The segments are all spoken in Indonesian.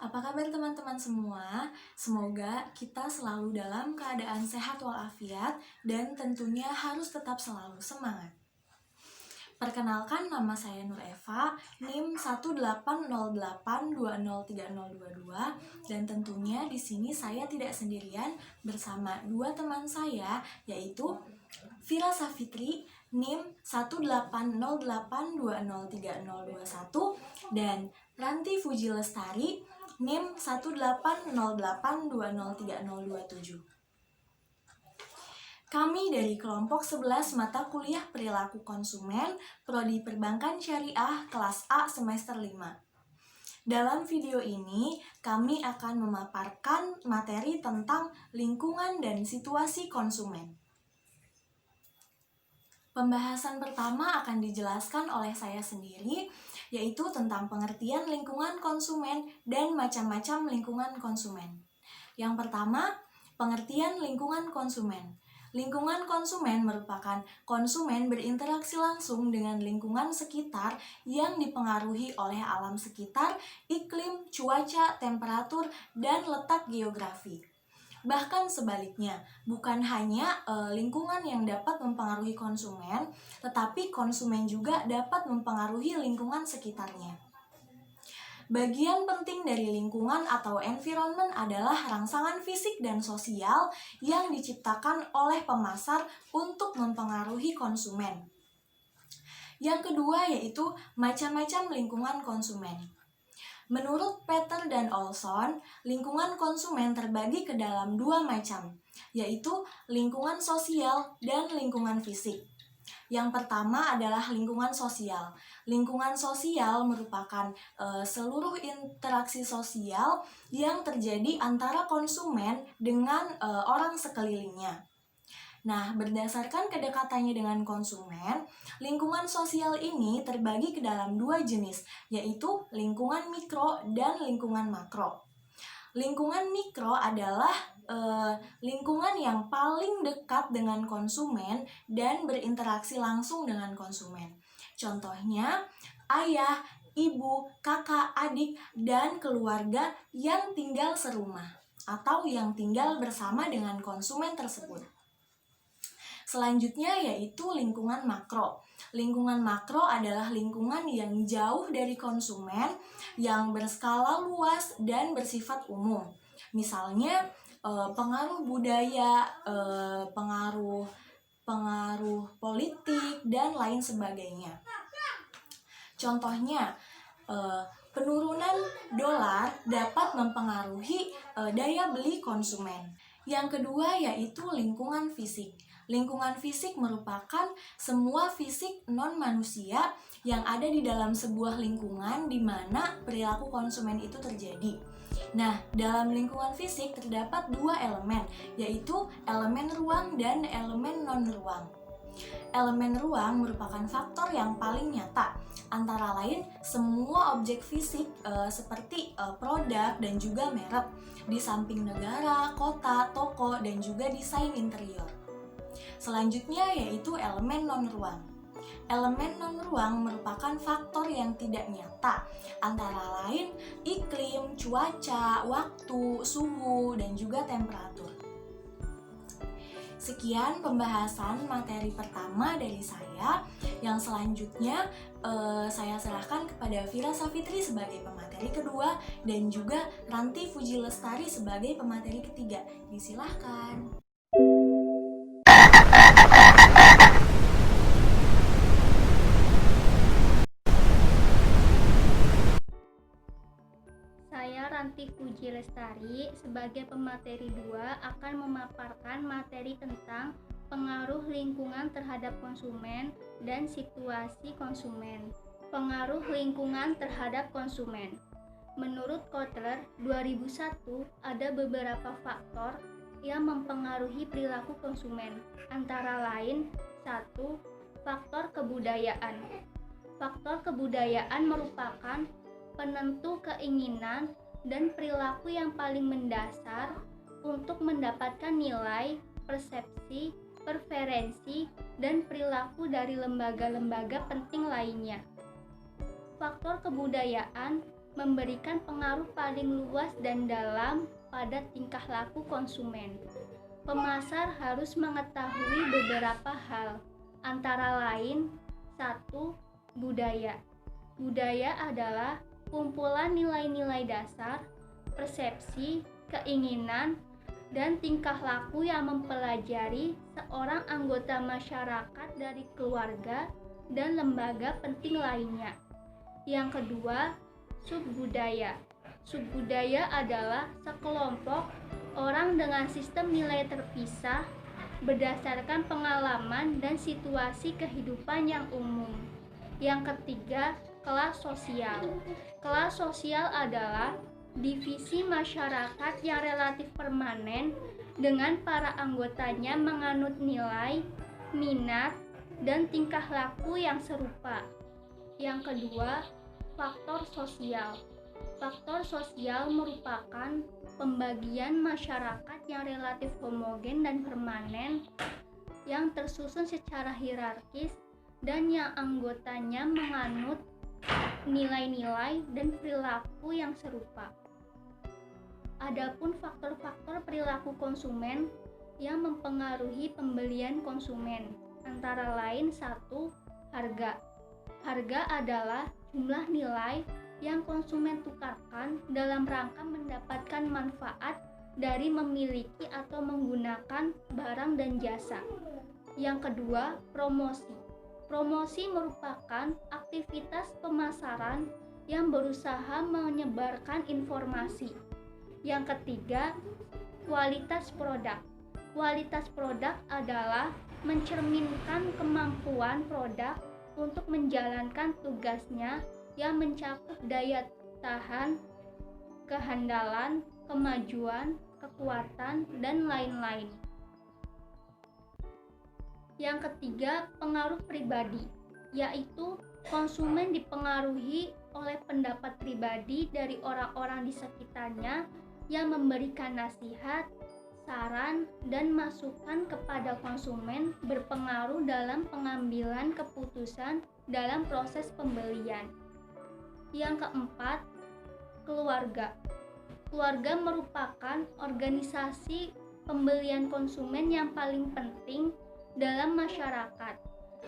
Apa kabar teman-teman semua? Semoga kita selalu dalam keadaan sehat walafiat dan tentunya harus tetap selalu semangat. Perkenalkan, nama saya Nur Eva, NIM 18082030022, dan tentunya di sini saya tidak sendirian bersama dua teman saya, yaitu Vira Safitri, NIM 18082030021, dan Ranti Fuji Lestari, NIM 18082030027. Kami dari kelompok 11 mata kuliah perilaku konsumen, Prodi Perbankan Syariah kelas A semester 5. Dalam video ini, kami akan memaparkan materi tentang lingkungan dan situasi konsumen. Pembahasan pertama akan dijelaskan oleh saya sendiri, yaitu tentang pengertian lingkungan konsumen dan macam-macam lingkungan konsumen. Yang pertama, pengertian lingkungan konsumen. Lingkungan konsumen merupakan konsumen berinteraksi langsung dengan lingkungan sekitar yang dipengaruhi oleh alam sekitar, iklim, cuaca, temperatur, dan letak geografi. Bahkan sebaliknya, bukan hanya lingkungan yang dapat mempengaruhi konsumen, tetapi konsumen juga dapat mempengaruhi lingkungan sekitarnya. Bagian penting dari lingkungan atau environment adalah rangsangan fisik dan sosial yang diciptakan oleh pemasar untuk mempengaruhi konsumen. Yang kedua yaitu macam-macam lingkungan konsumen. Menurut Peter dan Olson, lingkungan konsumen terbagi ke dalam dua macam, yaitu lingkungan sosial dan lingkungan fisik. Yang pertama adalah lingkungan sosial. Lingkungan sosial merupakan seluruh interaksi sosial yang terjadi antara konsumen dengan orang sekelilingnya. Nah, berdasarkan kedekatannya dengan konsumen, lingkungan sosial ini terbagi ke dalam dua jenis, yaitu lingkungan mikro dan lingkungan makro. Lingkungan mikro adalah lingkungan yang paling dekat dengan konsumen dan berinteraksi langsung dengan konsumen. Contohnya, ayah, ibu, kakak, adik, dan keluarga yang tinggal serumah atau yang tinggal bersama dengan konsumen tersebut. Selanjutnya yaitu lingkungan makro. Lingkungan makro adalah lingkungan yang jauh dari konsumen, yang berskala luas dan bersifat umum. Misalnya pengaruh budaya, pengaruh politik, dan lain sebagainya. Contohnya, penurunan dolar dapat mempengaruhi daya beli konsumen. Yang kedua yaitu lingkungan fisik. Lingkungan fisik merupakan semua fisik non-manusia yang ada di dalam sebuah lingkungan di mana perilaku konsumen itu terjadi. Nah, dalam lingkungan fisik terdapat dua elemen, yaitu elemen ruang dan elemen non-ruang. Elemen ruang merupakan faktor yang paling nyata, antara lain semua objek fisik seperti produk dan juga merek, di samping negara, kota, toko, dan juga desain interior. Selanjutnya yaitu elemen non-ruang. Elemen non-ruang merupakan faktor yang tidak nyata, antara lain iklim, cuaca, waktu, suhu, dan juga temperatur. Sekian pembahasan materi pertama dari saya. Yang selanjutnya saya serahkan kepada Vira Safitri sebagai pemateri kedua dan juga Ranti Fuji Lestari sebagai pemateri ketiga. Disilahkan. Saya Ranti Fuji Lestari sebagai pemateri 2 akan memaparkan materi tentang pengaruh lingkungan terhadap konsumen dan situasi konsumen. Pengaruh lingkungan terhadap konsumen. Menurut Kotler 2001, ada beberapa faktor yang mempengaruhi perilaku konsumen, antara lain 1. Faktor kebudayaan. Faktor kebudayaan merupakan penentu keinginan dan perilaku yang paling mendasar untuk mendapatkan nilai, persepsi, preferensi, dan perilaku dari lembaga-lembaga penting lainnya. Faktor kebudayaan memberikan pengaruh paling luas dan dalam pada tingkah laku konsumen. Pemasar harus mengetahui beberapa hal, antara lain: 1. Budaya. Budaya adalah kumpulan nilai-nilai dasar, persepsi, keinginan, dan tingkah laku yang mempelajari seorang anggota masyarakat dari keluarga dan lembaga penting lainnya. Yang kedua, subbudaya. Subbudaya adalah sekelompok orang dengan sistem nilai terpisah berdasarkan pengalaman dan situasi kehidupan yang umum. Yang ketiga, kelas sosial. Kelas sosial adalah divisi masyarakat yang relatif permanen dengan para anggotanya menganut nilai, minat, dan tingkah laku yang serupa. Yang kedua, faktor sosial. Faktor sosial merupakan pembagian masyarakat yang relatif homogen dan permanen, yang tersusun secara hierarkis dan yang anggotanya menganut nilai-nilai dan perilaku yang serupa. Adapun faktor-faktor perilaku konsumen yang mempengaruhi pembelian konsumen, antara lain: 1. Harga. Harga adalah jumlah nilai yang konsumen tukarkan dalam rangka mendapatkan manfaat dari memiliki atau menggunakan barang dan jasa. Yang kedua, promosi. Promosi merupakan aktivitas pemasaran yang berusaha menyebarkan informasi. Yang ketiga, kualitas produk. Kualitas produk adalah mencerminkan kemampuan produk untuk menjalankan tugasnya yang mencakup daya tahan, kehandalan, kemajuan, kekuatan, dan lain-lain. Yang ketiga, pengaruh pribadi, yaitu konsumen dipengaruhi oleh pendapat pribadi dari orang-orang di sekitarnya yang memberikan nasihat, saran, dan masukan kepada konsumen, berpengaruh dalam pengambilan keputusan dalam proses pembelian. Yang keempat, keluarga. Keluarga merupakan organisasi pembelian konsumen yang paling penting dalam masyarakat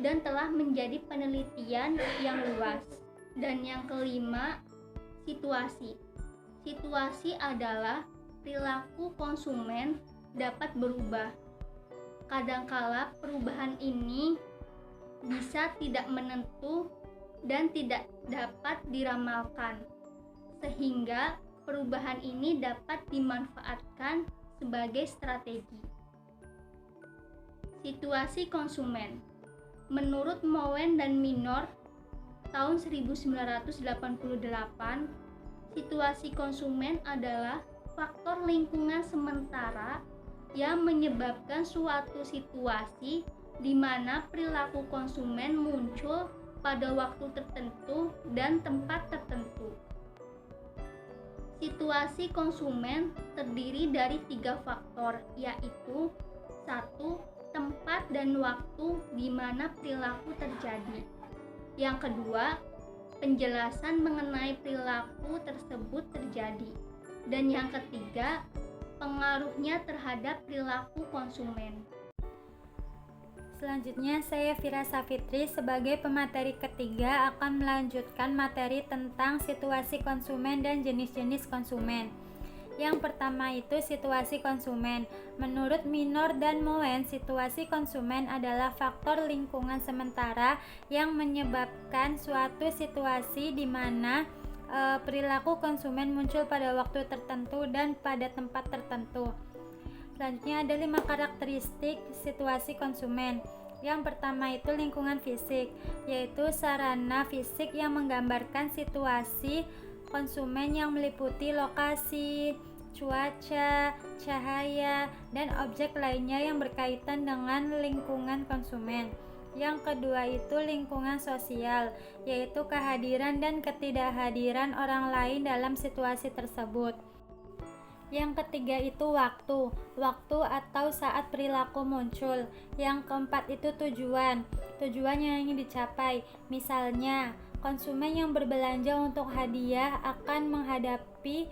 dan telah menjadi penelitian yang luas. Dan yang kelima, situasi. Situasi adalah perilaku konsumen dapat berubah. Kadangkala perubahan ini bisa tidak menentu dan tidak dapat diramalkan, sehingga perubahan ini dapat dimanfaatkan sebagai strategi. Situasi konsumen. Menurut Mowen dan Minor tahun 1988, situasi konsumen adalah faktor lingkungan sementara yang menyebabkan suatu situasi di mana perilaku konsumen muncul pada waktu tertentu dan tempat tertentu. Situasi konsumen terdiri dari 3 faktor, yaitu: 1. Tempat dan waktu di mana perilaku terjadi. Yang kedua, penjelasan mengenai perilaku tersebut terjadi. Dan yang ketiga, pengaruhnya terhadap perilaku konsumen. Selanjutnya, saya Fira Safitri sebagai pemateri ketiga akan melanjutkan materi tentang situasi konsumen dan jenis-jenis konsumen. Yang pertama itu situasi konsumen. Menurut Minor dan Moen, situasi konsumen adalah faktor lingkungan sementara yang menyebabkan suatu situasi di mana perilaku konsumen muncul pada waktu tertentu dan pada tempat tertentu. Selanjutnya ada 5 karakteristik situasi konsumen. Yang pertama itu lingkungan fisik, yaitu sarana fisik yang menggambarkan situasi konsumen yang meliputi lokasi, cuaca, cahaya, dan objek lainnya yang berkaitan dengan lingkungan konsumen. Yang kedua itu lingkungan sosial, yaitu kehadiran dan ketidakhadiran orang lain dalam situasi tersebut. Yang ketiga itu waktu atau saat perilaku muncul. Yang keempat itu tujuan yang ingin dicapai. Misalnya, konsumen yang berbelanja untuk hadiah akan menghadapi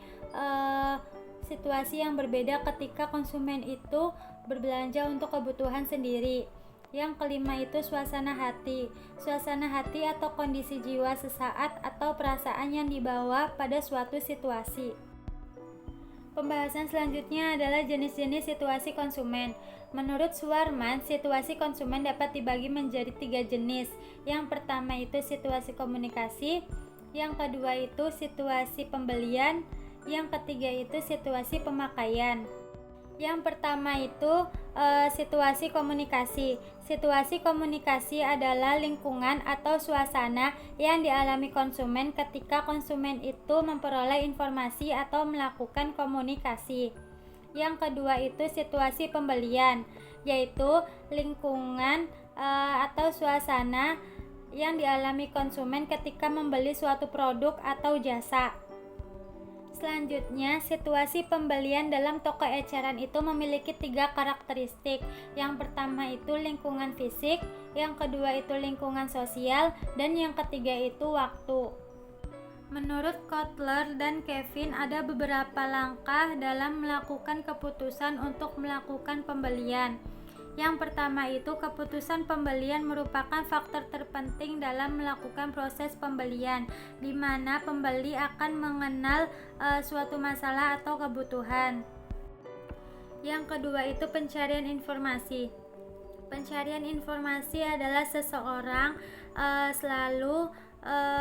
situasi yang berbeda ketika konsumen itu berbelanja untuk kebutuhan sendiri. Yang kelima itu suasana hati. Suasana hati atau kondisi jiwa sesaat atau perasaan yang dibawa pada suatu situasi. Pembahasan selanjutnya adalah jenis-jenis situasi konsumen. Menurut Suwarman, situasi konsumen dapat dibagi menjadi 3 jenis. Yang pertama itu situasi komunikasi, yang kedua itu situasi pembelian, yang ketiga itu situasi pemakaian. Yang pertama itu situasi komunikasi. Situasi komunikasi adalah lingkungan atau suasana yang dialami konsumen ketika konsumen itu memperoleh informasi atau melakukan komunikasi. Yang kedua itu situasi pembelian, yaitu lingkungan atau suasana yang dialami konsumen ketika membeli suatu produk atau jasa. Selanjutnya, situasi pembelian dalam toko eceran itu memiliki 3 karakteristik. Yang pertama itu lingkungan fisik, yang kedua itu lingkungan sosial, dan yang ketiga itu waktu. Menurut Kotler dan Kevin, ada beberapa langkah dalam melakukan keputusan untuk melakukan pembelian. Yang pertama itu keputusan pembelian merupakan faktor terpenting dalam melakukan proses pembelian, di mana pembeli akan mengenal suatu masalah atau kebutuhan. Yang kedua itu pencarian informasi. Pencarian informasi adalah seseorang selalu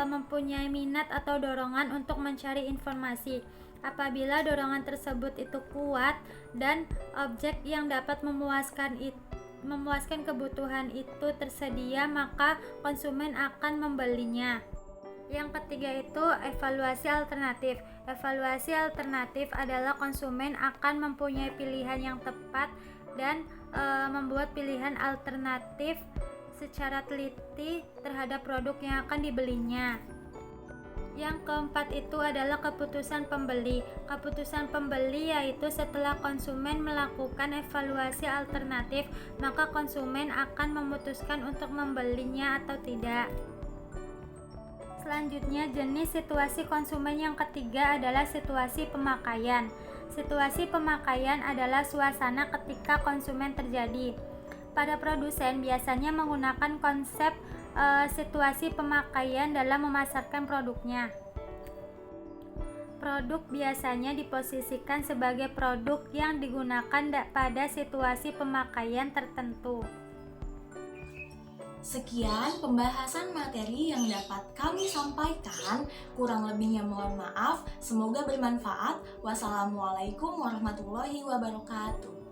mempunyai minat atau dorongan untuk mencari informasi. Apabila dorongan tersebut itu kuat dan objek yang dapat memuaskan kebutuhan itu tersedia, maka konsumen akan membelinya. Yang ketiga itu evaluasi alternatif. Evaluasi alternatif adalah konsumen akan mempunyai pilihan yang tepat dan membuat pilihan alternatif secara teliti terhadap produk yang akan dibelinya. Yang keempat itu adalah keputusan pembeli. Keputusan pembeli yaitu setelah konsumen melakukan evaluasi alternatif, maka konsumen akan memutuskan untuk membelinya atau tidak. Selanjutnya, jenis situasi konsumen yang ketiga adalah situasi pemakaian. Situasi pemakaian adalah suasana ketika konsumen terjadi. Pada produsen biasanya menggunakan konsep situasi pemakaian dalam memasarkan produknya. Produk biasanya diposisikan sebagai produk yang digunakan pada situasi pemakaian tertentu. Sekian pembahasan materi yang dapat kami sampaikan. Kurang lebihnya mohon maaf. Semoga bermanfaat. Wassalamualaikum warahmatullahi wabarakatuh.